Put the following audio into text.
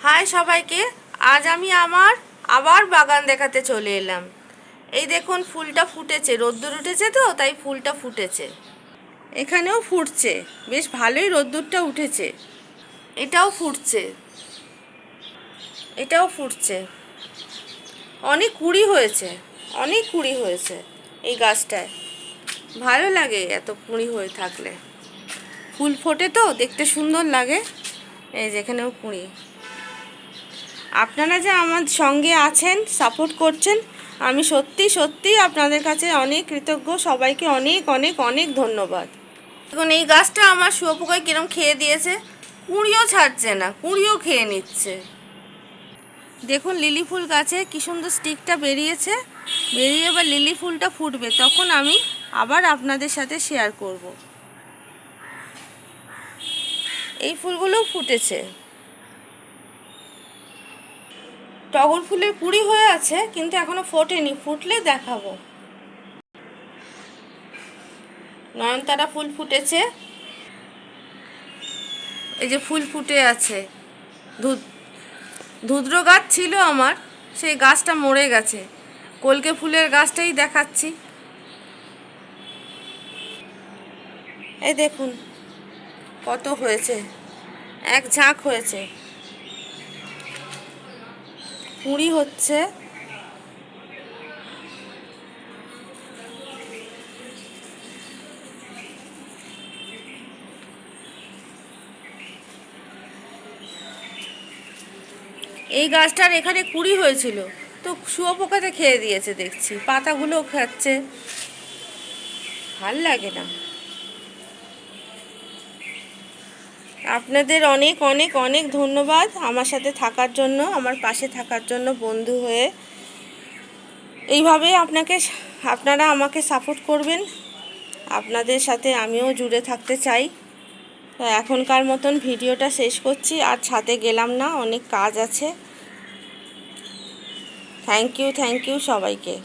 High সবাইকে, আজ আমি আমার আবার বাগান দেখাতে চলে এলাম। এই দেখুন ফুলটা ফুটেছে, রোদ্দুর উঠেছে তো তাই ফুলটা ফুটেছে। এখানেও ফুটছে, বেশ ভালোই রোদ্দুরটা উঠেছে। এটাও ফুটছে, এটাও ফুটছে। অনেক কুঁড়ি হয়েছে, অনেক কুঁড়ি হয়েছে এই গাছটায়। ভালো লাগে এত কুঁড়ি হয়ে থাকলে, ফুল ফোটে তো দেখতে সুন্দর লাগে। এই যেখানেও কুঁড়ি। আপনারা যে আমার সঙ্গে আছেন, সাপোর্ট করছেন, আমি সত্যি সত্যি আপনাদের কাছে অনেক কৃতজ্ঞ। সবাইকে অনেক অনেক অনেক ধন্যবাদ। দেখুন এই গাছটা আমার শুয়োপোকায় কিরম খেয়ে দিয়েছে, কুঁড়িও ছাড়ছে না, কুঁড়িও খেয়ে নিচ্ছে। দেখুন লিলি ফুল গাছে কী সুন্দর স্টিকটা বেরিয়েছে, বেরিয়ে এবার লিলি ফুলটা ফুটবে, তখন আমি আবার আপনাদের সাথে শেয়ার করব। এই ফুলগুলোও ফুটেছে। টগর ফুলের কুঁড়ি হয়ে আছে কিন্তু এখনো ফোটেনি, ফুটলে দেখাবো। নয়নতারা ফুল ফুটেছে, এই যে ফুল ফুটে আছে। ধুদ্র গাছ ছিল আমার, সেই গাছটা মরে গেছে। কলকে ফুলের গাছটাই দেখাচ্ছি। এই দেখুন কত হয়েছে, এক ঝাঁক হয়েছে, কুঁড়ি হচ্ছে। এই গাছটার এখানে কুঁড়ি হয়েছিল, তো শুয়োপোকাতে খেয়ে দিয়েছে দেখছি, পাতাগুলোও খাচ্ছে। ভাল লাগে না। আপনাদের অনেক অনেক অনেক ধন্যবাদ আমার সাথে থাকার জন্য, আমার পাশে থাকার জন্য বন্ধু হয়ে। এইভাবে আপনারা আমাকে সাপোর্ট করবেন। আপনাদের সাথে আমিও জুড়ে থাকতে চাই। তো এখনকার মতন ভিডিওটা শেষ করছি, আর ছাদে গেলাম না, অনেক কাজ আছে। থ্যাংক ইউ সবাইকে।